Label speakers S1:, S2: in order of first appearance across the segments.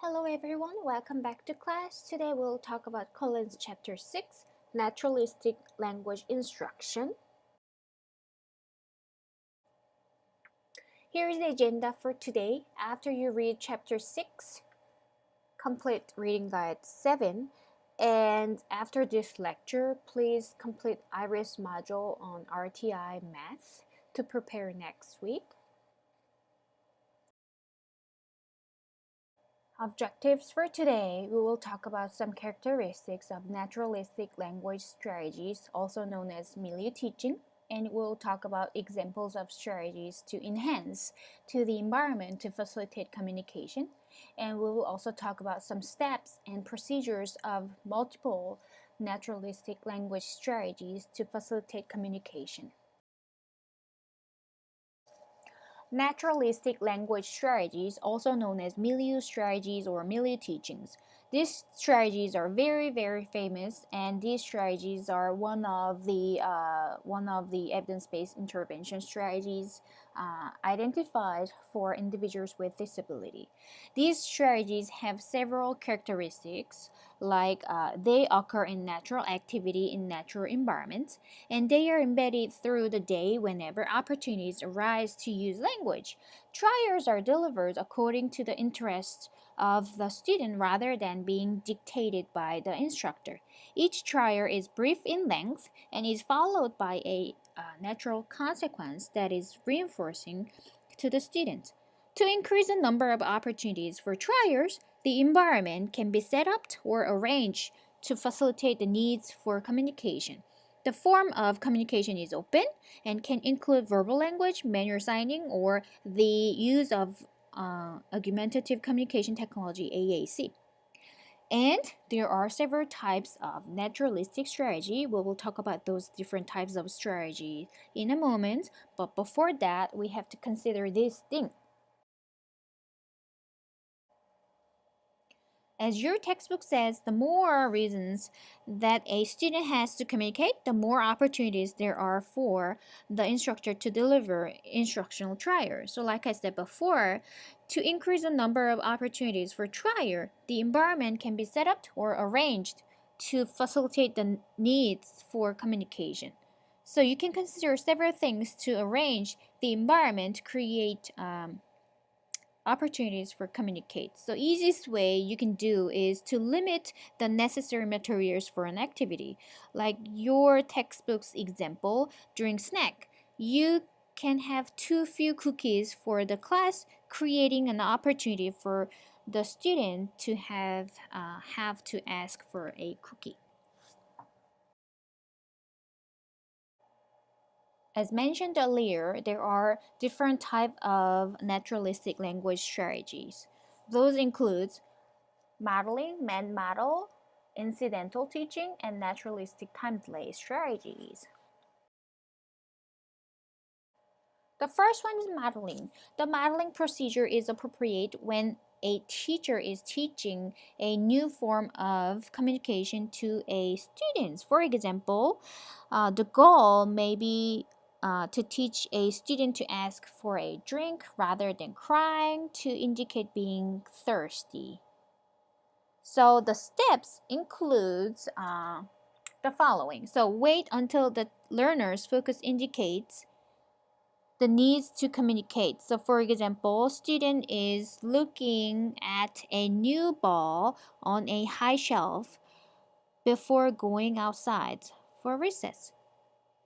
S1: Hello everyone, welcome back to class. Today we'll talk about Collins Chapter 6, Naturalistic Language Instruction. Here is the agenda for today. After you read Chapter 6, complete Reading Guide 7, and after this lecture, please complete IRIS module on RTI Math to prepare next week. Objectives for today, we will talk about some characteristics of naturalistic language strategies, also known as milieu teaching, and we'll talk about examples of strategies to enhance to the environment to facilitate communication, and we will also talk about some steps and procedures of multiple naturalistic language strategies to facilitate communication. Naturalistic language strategies, also known as milieu strategies or milieu teachings. These strategies are very famous, and these strategies are one of the evidence-based intervention strategies identified for individuals with disability. These strategies have several characteristics, like they occur in natural activity in natural environments, and they are embedded through the day whenever opportunities arise to use language. Trials are delivered according to the interests of the student rather than being dictated by the instructor. Each trial is brief in length and is followed by a natural consequence that is reinforcing to the student. To increase the number of opportunities for trials, the environment can be set up or arranged to facilitate the needs for communication. The form of communication is open and can include verbal language, manual signing, or the use of augmentative communication technology, AAC. And there are several types of naturalistic strategy. We will talk about those different types of strategy in a moment, but before that, we have to consider this thing. As your textbook says, the more reasons that a student has to communicate, the more opportunities there are for the instructor to deliver instructional trials. So like I said before, to increase the number of opportunities for trial, the environment can be set up or arranged to facilitate the needs for communication. So you can consider several things to arrange the environment to create opportunities for communicate. So easiest way you can do is to limit the necessary materials for an activity. Like your textbook's example, during snack, you can have too few cookies for the class, creating an opportunity for the student to have to ask for a cookie. As mentioned earlier, there are different types of naturalistic language strategies. Those include modeling, man model, incidental teaching, and naturalistic time delay strategies. The first one is modeling. The modeling procedure is appropriate when a teacher is teaching a new form of communication to a student. For example, the goal may be to teach a student to ask for a drink rather than crying to indicate being thirsty. So the steps includes the following. So wait until the learner's focus indicates the needs to communicate. So for example, student is looking at a new ball on a high shelf before going outside for recess.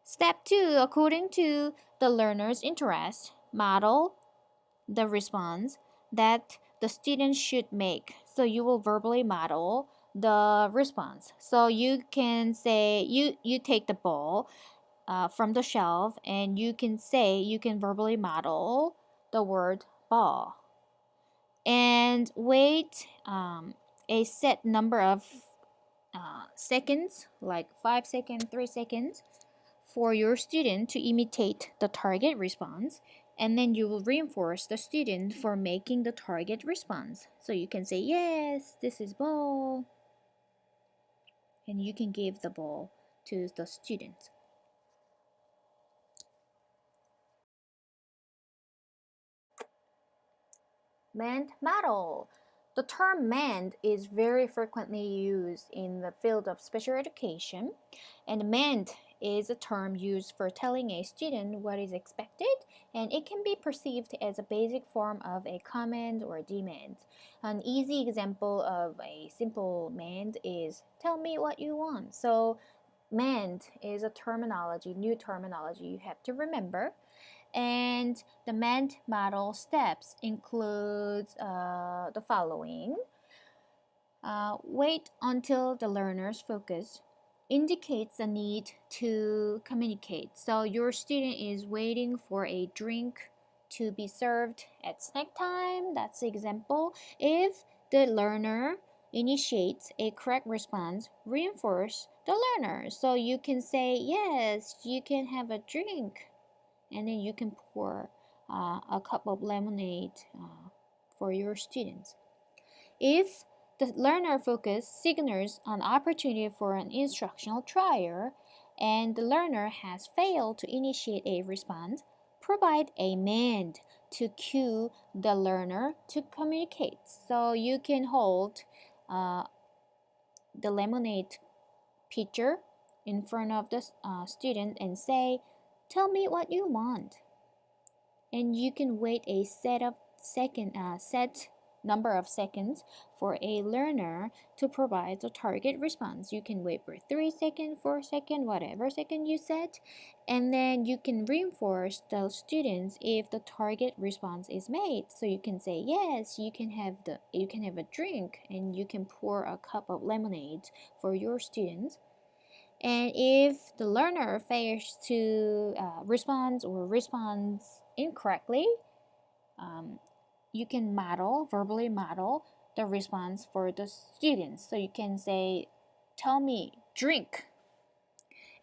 S1: Step 2, according to the learner's interest, model the response that the student should make. So you will verbally model the response. So you can say you take the ball from the shelf, and you can verbally model the word ball and wait a set number of seconds, like 5 seconds, 3 seconds, for your student to imitate the target response, and then you will reinforce the student for making the target response. So you can say, yes, this is ball, and you can give the ball to the student. Man model. The term MEND is very frequently used in the field of special education, and MEND is a term used for telling a student what is expected, and it can be perceived as a basic form of a command or demand. An easy example of a simple MEND is tell me what you want. So MEND is a terminology, new terminology you have to remember. And the MEND model steps includes the following. Wait until the learner's focus indicates a need to communicate. So your student is waiting for a drink to be served at snack time. That's the example. If the learner initiates a correct response, reinforce the learner. So you can say, yes, you can have a drink. And then you can pour a cup of lemonade for your students. If the learner focus signals an opportunity for an instructional trial and the learner has failed to initiate a response, provide a MEND to cue the learner to communicate. So you can hold the lemonade pitcher in front of the student and say, tell me what you want. And you can wait a set number of seconds for a learner to provide the target response. You can wait for 3 seconds, 4 seconds, whatever second you set, and then you can reinforce the students if the target response is made. So you can say, yes, you can have a drink, and you can pour a cup of lemonade for your students. And if the learner fails to respond or responds incorrectly, you can verbally model the response for the students. So you can say, tell me, drink.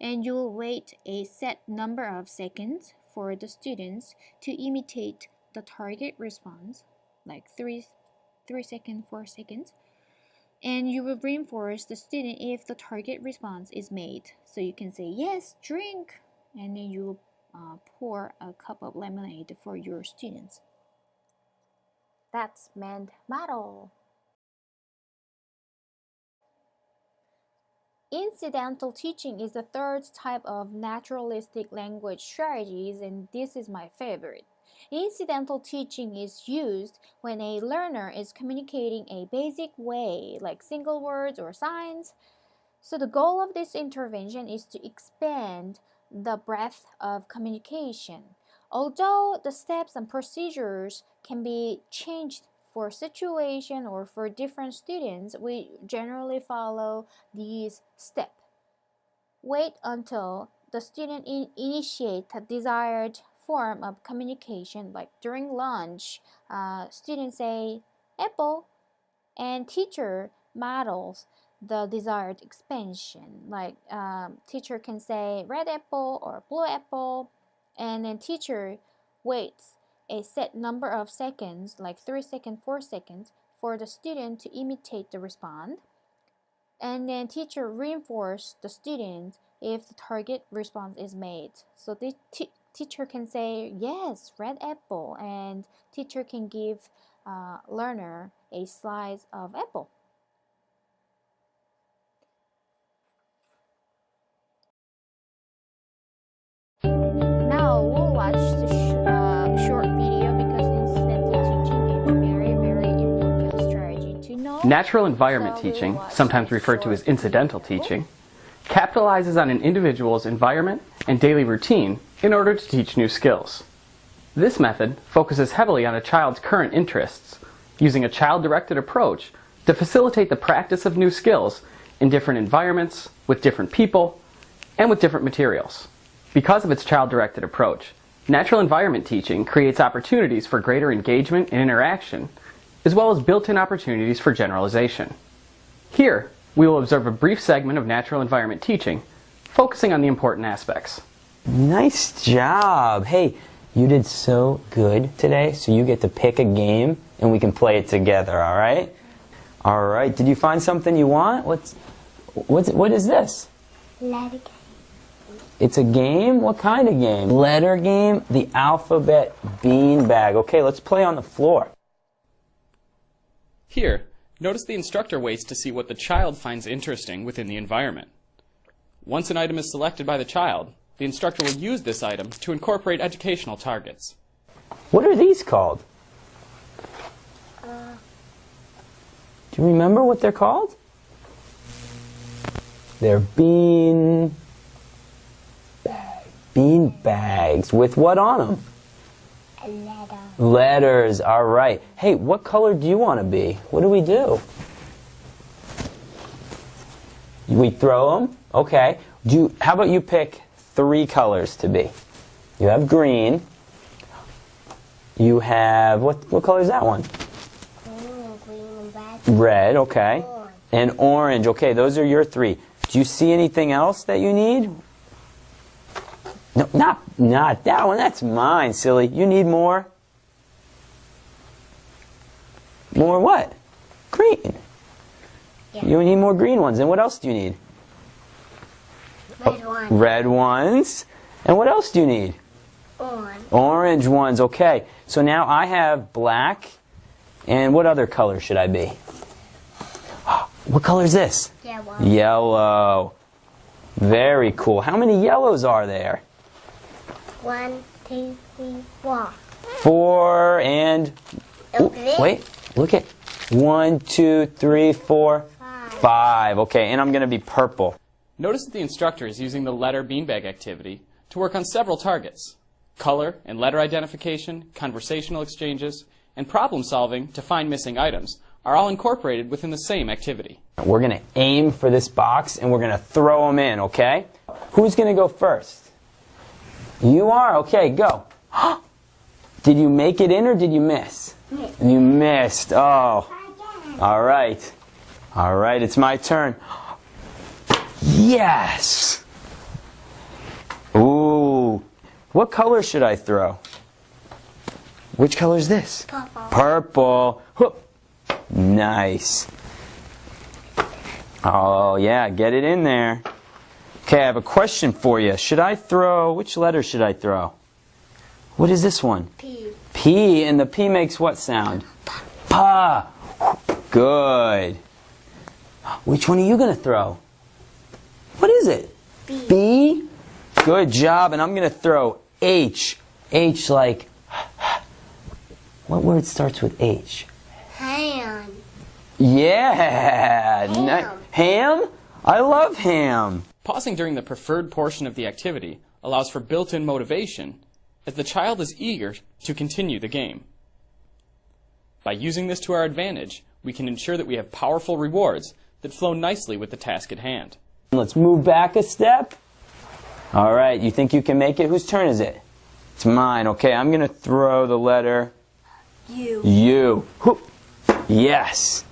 S1: And you'll wait a set number of seconds for the students to imitate the target response, like 3 seconds, 4 seconds. And you will reinforce the student if the target response is made. So you can say, yes, drink, and then you pour a cup of lemonade for your students. That's MEND model. Incidental teaching is the third type of naturalistic language strategies, and this is my favorite. Incidental teaching is used when a learner is communicating a basic way, like single words or signs. So the goal of this intervention is to expand the breadth of communication. Although the steps and procedures can be changed for situation or for different students, we generally follow these steps. Wait until the student initiates a desired form of communication, like during lunch, students say apple, and teacher models the desired expansion. Like teacher can say red apple or blue apple, and then teacher waits a set number of seconds, like 3 seconds, 4 seconds, for the student to imitate the response. And then teacher reinforce the student if the target response is made. So the teacher can say, yes, red apple, and teacher can give learner a slice of apple. Now we'll watch the short video because incidental teaching is a very, very important strategy to know.
S2: Natural environment teaching, sometimes referred to as incidental teaching, capitalizes on an individual's environment and daily routine in order to teach new skills. This method focuses heavily on a child's current interests, using a child-directed approach to facilitate the practice of new skills in different environments, with different people, and with different materials. Because of its child-directed approach, natural environment teaching creates opportunities for greater engagement and interaction, as well as built-in opportunities for generalization. Here, we will observe a brief segment of natural environment teaching, focusing on the important aspects.
S3: Nice job! Hey, you did so good today, so you get to pick a game and we can play it together, alright? Alright, did you find something you want? What is this?
S4: Letter game.
S3: It's a game? What kind of game? Letter game? The alphabet bean bag. Okay, let's play on the floor.
S2: Here, notice the instructor waits to see what the child finds interesting within the environment. Once an item is selected by the child, the instructor will use this item to incorporate educational targets.
S3: What are these called? Do you remember what they're called? They're bean bags. With what on them?
S4: A letter.
S3: Letters, all right. Hey, what color do you want to be? What do we do? We throw them? Okay. How about you pick 3 colors to be? You have green. You have, what color is that one?
S4: Green and red.
S3: Red, okay.
S4: Orange.
S3: And orange, okay, those are your 3. Do you see anything else that you need? No, not that one. That's mine, silly. You need more? More what? Green.
S4: Yeah.
S3: You need more green ones. And what else do you need?
S4: Red one.
S3: Red ones. And what else do you need?
S4: Orange.
S3: Orange ones, okay. So now I have black. And what other color should I be? What color is this?
S4: Yellow.
S3: Yellow. Very cool. How many yellows are there?
S4: 1, 2, 3, 4.
S3: 4 and...
S4: Okay.
S3: Wait, look at 1, 2, 3, 4,
S4: 5.
S3: 5. Okay, and I'm going to be purple.
S2: Notice that the instructor is using the letter beanbag activity to work on several targets: color and letter identification, conversational exchanges, and problem solving to find missing items are all incorporated within the same activity.
S3: We're going to aim for this box and we're going to throw them in, okay? Who's going to go first? You are? Okay, go. Did you make it in or did you miss?
S4: Miss.
S3: You missed. Oh. All right. All right, it's my turn. Yes! Ooh. What color should I throw? Which color is this?
S4: Purple.
S3: Purple. Whoop. Nice. Oh, yeah, get it in there. Okay, I have a question for you. Should I throw, which letter should I throw? What is this one?
S4: P.
S3: P, and the P makes what sound? Pa. Good. Which one are you going to throw? What is it?
S4: B.
S3: B? Good job, and I'm going to throw H. H like, what word starts with H?
S4: Ham.
S3: Yeah.
S4: Ham.
S3: Ham? I love ham.
S2: Pausing during the preferred portion of the activity allows for built-in motivation, as the child is eager to continue the game. By using this to our advantage, we can ensure that we have powerful rewards that flow nicely with the task at hand.
S3: Let's move back a step. All right, you think you can make it? Whose turn is it? It's mine. Okay, I'm going to throw the letter
S4: U.
S3: U. Whoop. Yes.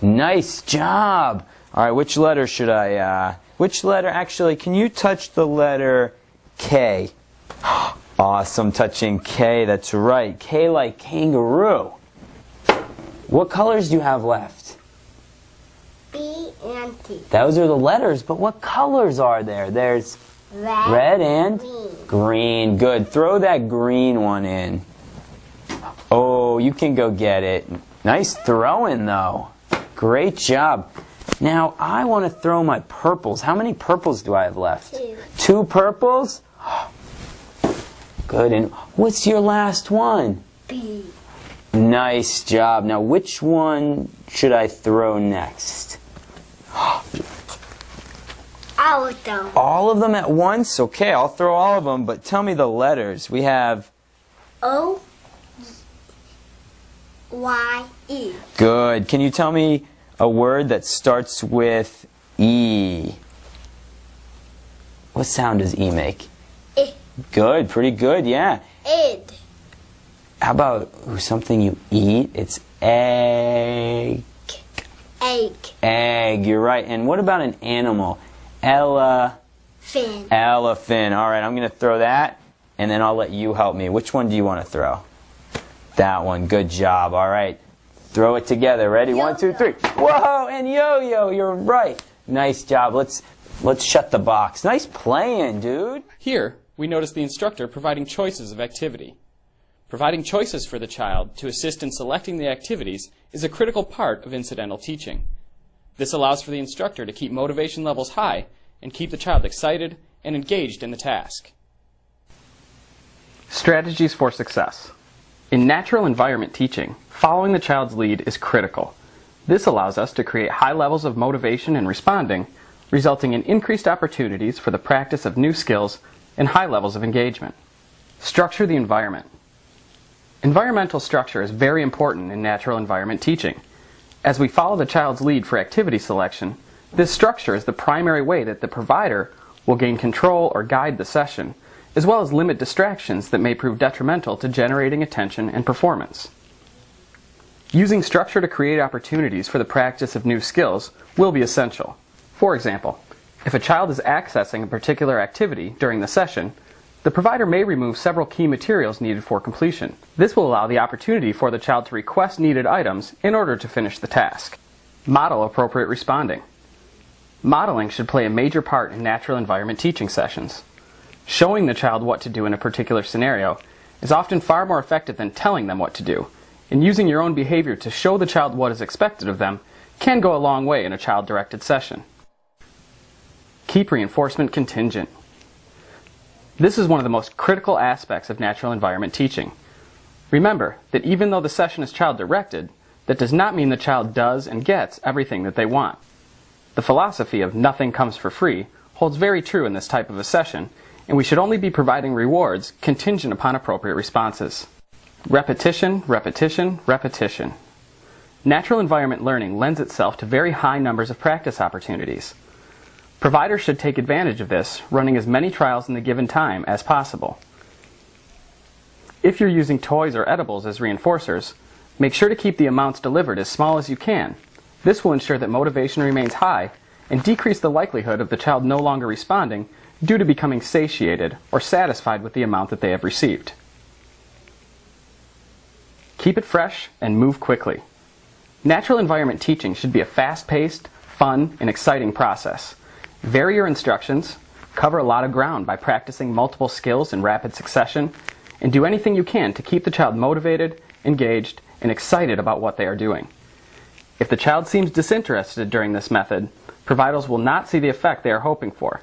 S3: Nice job. All right, which letter should I, which letter, actually, can you touch the letter K? Awesome, touching K, that's right. K like kangaroo. What colors do you have left?
S4: B and T.
S3: Those are the letters, but what colors are there? There's red and
S4: green.
S3: green. Good. Throw that green one in. Oh, you can go get it. Nice throwing, though. Great job. Now, I want to throw my purples. How many purples do I have left?
S4: 2.
S3: 2 purples? Good. And what's your last one?
S4: B.
S3: Nice job. Now, which one should I throw next?
S4: All of them.
S3: All of them at once? Okay, I'll throw all of them, but tell me the letters. We have...
S4: O. Y. E.
S3: Good. Can you tell me a word that starts with E? What sound does E make?
S4: I.
S3: Good. Pretty good, yeah.
S4: Id.
S3: How about something you eat? It's egg.
S4: Egg.
S3: Egg, you're right. And what about an animal?
S4: Fin.
S3: Elephant. All right, I'm going to throw that, and then I'll let you help me. Which one do you want to throw? That one. Good job. All right. Throw it together. Ready?
S4: Yo-yo.
S3: 1, 2, 3. Whoa, and yo-yo. You're right. Nice job. Let's shut the box. Nice playing, dude.
S2: Here, we notice the instructor providing choices of activity. Providing choices for the child to assist in selecting the activities is a critical part of incidental teaching. This allows for the instructor to keep motivation levels high and keep the child excited and engaged in the task.
S3: Strategies for success. In natural environment teaching, following the child's lead is critical. This allows us to create high levels of motivation in responding, resulting in increased opportunities for the practice of new skills and high levels of engagement. Structure the environment. Environmental structure is very important in natural environment teaching. As we follow the child's lead for activity selection, this structure is the primary way that the provider will gain control or guide the session, as well as limit distractions that may prove detrimental to generating attention and performance. Using structure to create opportunities for the practice of new skills will be essential. For example, if a child is accessing a particular activity during the session, the provider may remove several key materials needed for completion. This will allow the opportunity for the child to request needed items in order to finish the task. Model appropriate responding. Modeling should play a major part in natural environment teaching sessions. Showing the child what to do in a particular scenario is often far more effective than telling them what to do, and using your own behavior to show the child what is expected of them can go a long way in a child-directed session. Keep reinforcement contingent. This is one of the most critical aspects of natural environment teaching. Remember that even though the session is child-directed, that does not mean the child does and gets everything that they want. The philosophy of nothing comes for free holds very true in this type of a session, and we should only be providing rewards contingent upon appropriate responses. Repetition, repetition, repetition. Natural environment learning lends itself to very high numbers of practice opportunities. Providers should take advantage of this, running as many trials in the given time as possible. If you're using toys or edibles as reinforcers, make sure to keep the amounts delivered as small as you can. This will ensure that motivation remains high and decrease the likelihood of the child no longer responding due to becoming satiated or satisfied with the amount that they have received. Keep it fresh and move quickly. Natural environment teaching should be a fast-paced, fun, and exciting process. Vary your instructions, cover a lot of ground by practicing multiple skills in rapid succession, and do anything you can to keep the child motivated, engaged, and excited about what they are doing. If the child seems disinterested during this method, providers will not see the effect they are hoping for.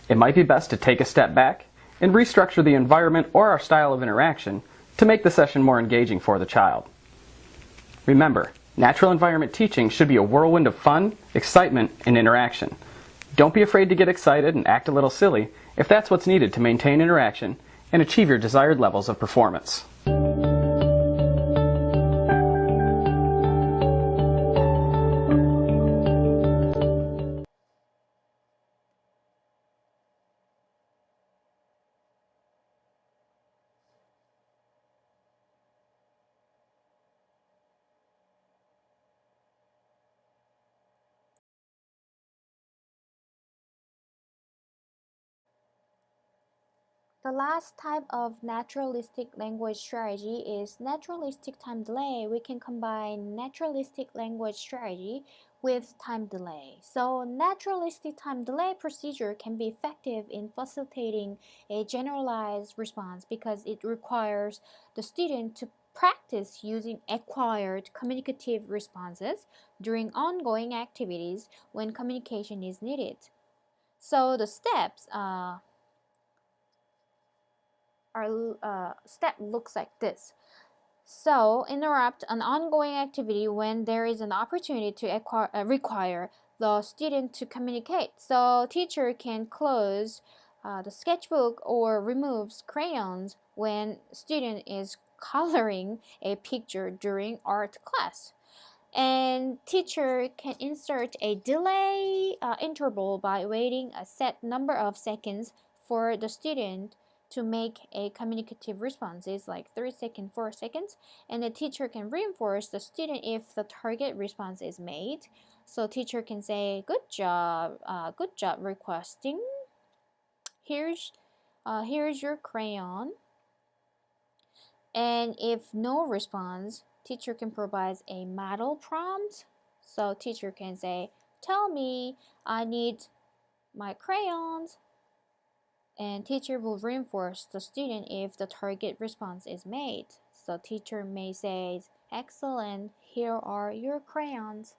S3: It might be best to take a step back and restructure the environment or our style of interaction to make the session more engaging for the child. Remember, natural environment teaching should be a whirlwind of fun, excitement, and interaction. Don't be afraid to get excited and act a little silly if that's what's needed to maintain interaction and achieve your desired levels of performance.
S1: The last type of naturalistic language strategy is naturalistic time delay. We can combine naturalistic language strategy with time delay. So naturalistic time delay procedure can be effective in facilitating a generalized response because it requires the student to practice using acquired communicative responses during ongoing activities when communication is needed. So the steps step looks like this. So interrupt an ongoing activity when there is an opportunity to require the student to communicate. So teacher can close the sketchbook or removes crayons when student is coloring a picture during art class. And teacher can insert a delay interval by waiting a set number of seconds for the student to make a communicative responses like 3 seconds, 4 seconds, and the teacher can reinforce the student if the target response is made. So teacher can say, good job requesting. Here's your crayon. And if no response, teacher can provide a model prompt. So teacher can say, tell me, I need my crayons. And teacher will reinforce the student if the target response is made. the teacher may say, "Excellent, here are your crayons."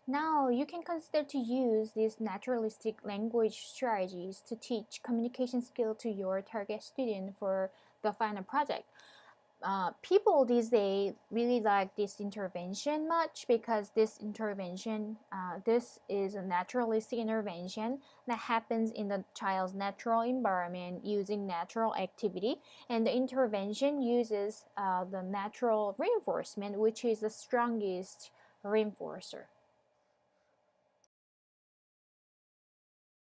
S1: Now, you can consider to use these naturalistic language strategies to teach communication skill to your target student for the final project. People these days really like this intervention much because this is a naturalistic intervention that happens in the child's natural environment using natural activity, and the intervention uses the natural reinforcement, which is the strongest reinforcer.